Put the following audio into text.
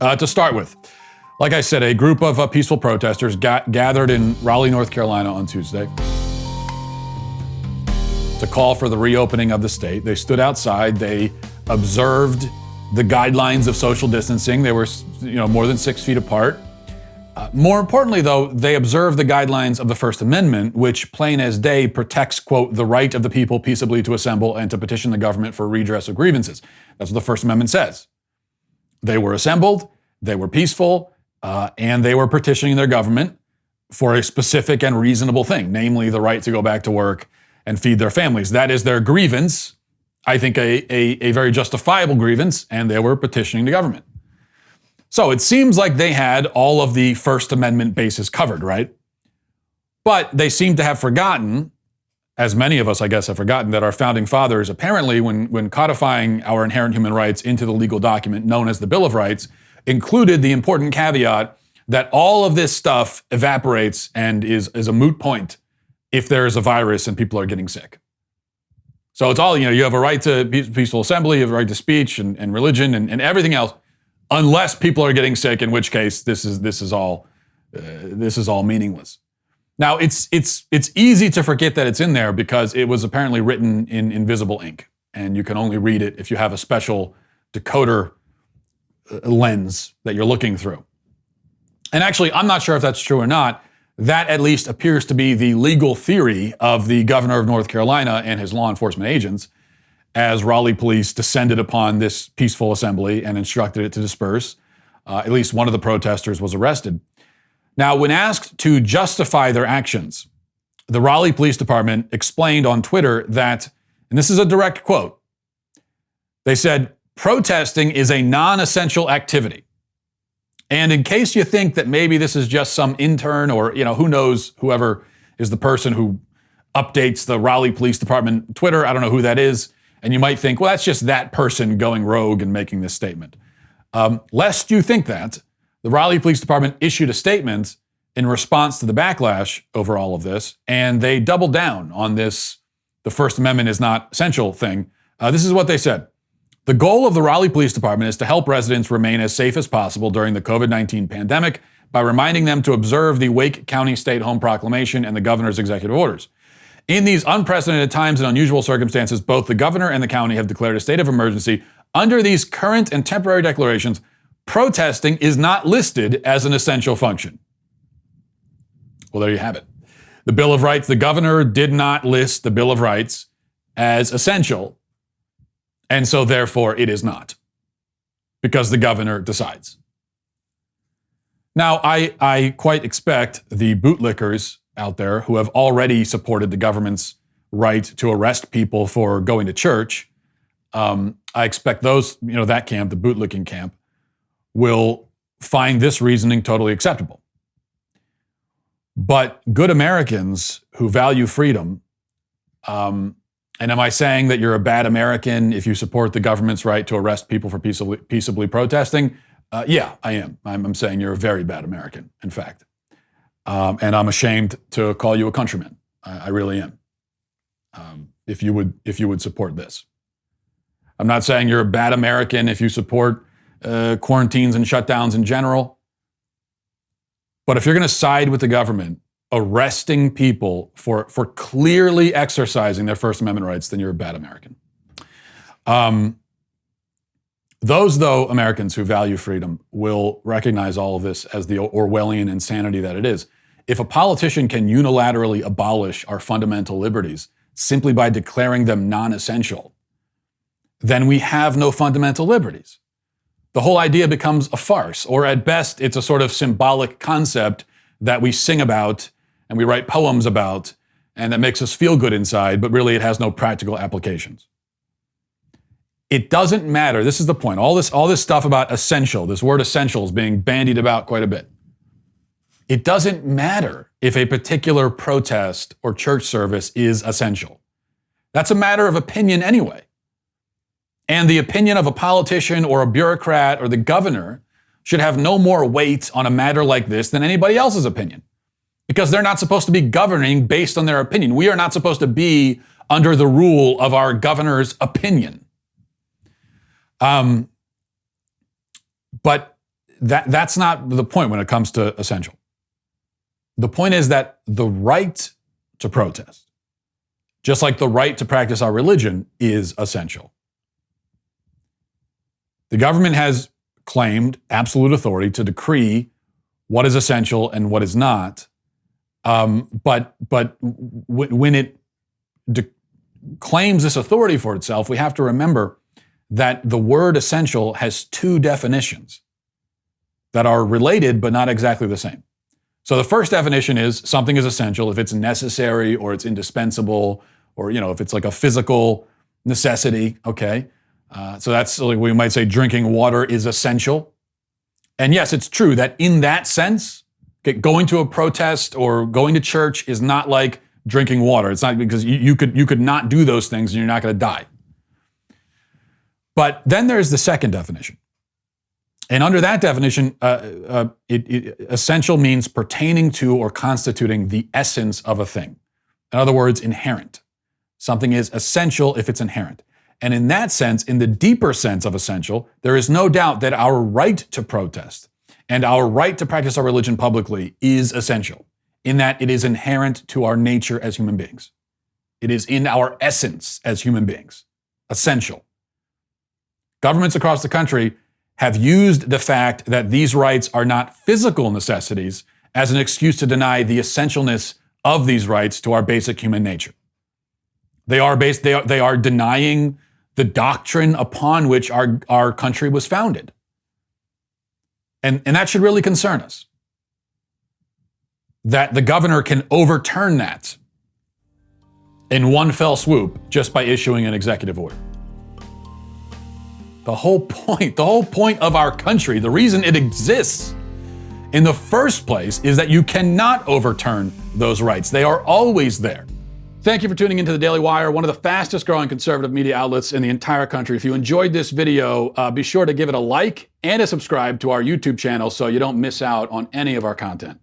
To start with, like I said, a group of peaceful protesters gathered in Raleigh, North Carolina on Tuesday to call for the reopening of the state. They stood outside. They observed the guidelines of social distancing. They were, more than 6 feet apart. More importantly, though, they observed the guidelines of the First Amendment, which plain as day protects, quote, the right of the people peaceably to assemble and to petition the government for redress of grievances. That's what the First Amendment says. They were assembled, they were peaceful, and they were petitioning their government for a specific and reasonable thing, namely the right to go back to work and feed their families. That is their grievance. I think a very justifiable grievance, and they were petitioning the government. So it seems like they had all of the First Amendment bases covered, right? But they seem to have forgotten, as many of us, I guess, have forgotten, that our founding fathers apparently, when codifying our inherent human rights into the legal document known as the Bill of Rights, included the important caveat that all of this stuff evaporates and is a moot point if there is a virus and people are getting sick. So it's all, you have a right to peaceful assembly, you have a right to speech and religion and everything else, unless people are getting sick, in which case this is all meaningless. Now it's easy to forget that it's in there because it was apparently written in invisible ink, and you can only read it if you have a special decoder lens that you're looking through. And actually, I'm not sure if that's true or not. That at least appears to be the legal theory of the governor of North Carolina and his law enforcement agents, as Raleigh Police descended upon this peaceful assembly and instructed it to disperse. At least one of the protesters was arrested. Now, when asked to justify their actions, the Raleigh Police Department explained on Twitter that, and this is a direct quote, they said, "Protesting is a non-essential activity. And in case you think that maybe this is just some intern or, who knows, whoever is the person who updates the Raleigh Police Department Twitter, I don't know who that is, and you might think, well, that's just that person going rogue and making this statement. Lest you think that, the Raleigh Police Department issued a statement in response to the backlash over all of this, and they doubled down on this, the First Amendment is not essential thing. This is what they said. The goal of the Raleigh Police Department is to help residents remain as safe as possible during the COVID-19 pandemic by reminding them to observe the Wake County Stay-at-Home Proclamation and the governor's executive orders. In these unprecedented times and unusual circumstances, both the governor and the county have declared a state of emergency. Under these current and temporary declarations, protesting is not listed as an essential function." Well, there you have it. The Bill of Rights, the governor did not list the Bill of Rights as essential, and so therefore it is not, because the governor decides. Now, I quite expect the bootlickers out there who have already supported the government's right to arrest people for going to church, I expect those, that camp, the bootlicking camp, will find this reasoning totally acceptable. But good Americans who value freedom, and am I saying that you're a bad American if you support the government's right to arrest people for peaceably protesting? Yeah, I am. I'm saying you're a very bad American, in fact. And I'm ashamed to call you a countryman. I really am. If you would support this. I'm not saying you're a bad American if you support quarantines and shutdowns in general. But if you're going to side with the government, arresting people for clearly exercising their First Amendment rights, then you're a bad American. Those, though, Americans who value freedom will recognize all of this as the Orwellian insanity that it is. If a politician can unilaterally abolish our fundamental liberties simply by declaring them non-essential, then we have no fundamental liberties. The whole idea becomes a farce, or at best, it's a sort of symbolic concept that we sing about and we write poems about, and that makes us feel good inside, but really it has no practical applications. It doesn't matter. This is the point. All this stuff about essential, this word essential is being bandied about quite a bit. It doesn't matter if a particular protest or church service is essential. That's a matter of opinion anyway. And the opinion of a politician or a bureaucrat or the governor should have no more weight on a matter like this than anybody else's opinion, because they're not supposed to be governing based on their opinion. We are not supposed to be under the rule of our governor's opinion. But that's not the point when it comes to essential. The point is that the right to protest, just like the right to practice our religion, is essential. The government has claimed absolute authority to decree what is essential and what is not. But when it claims this authority for itself, we have to remember that the word essential has two definitions that are related but not exactly the same. So the first definition is something is essential if it's necessary or it's indispensable, or if it's like a physical necessity. Okay, so that's like we might say drinking water is essential. And yes, it's true that in that sense, going to a protest or going to church is not like drinking water. It's not, because you could not do those things and you're not going to die. But then there's the second definition. And under that definition, essential means pertaining to or constituting the essence of a thing. In other words, inherent. Something is essential if it's inherent. And in that sense, in the deeper sense of essential, there is no doubt that our right to protest and our right to practice our religion publicly is essential, in that it is inherent to our nature as human beings. It is in our essence as human beings. Essential. Governments across the country have used the fact that these rights are not physical necessities as an excuse to deny the essentialness of these rights to our basic human nature. They are denying the doctrine upon which our country was founded. And that should really concern us. That the governor can overturn that in one fell swoop just by issuing an executive order. The whole point of our country, the reason it exists in the first place, is that you cannot overturn those rights. They are always there. Thank you for tuning into the Daily Wire, one of the fastest growing conservative media outlets in the entire country. If you enjoyed this video, be sure to give it a like and a subscribe to our YouTube channel so you don't miss out on any of our content.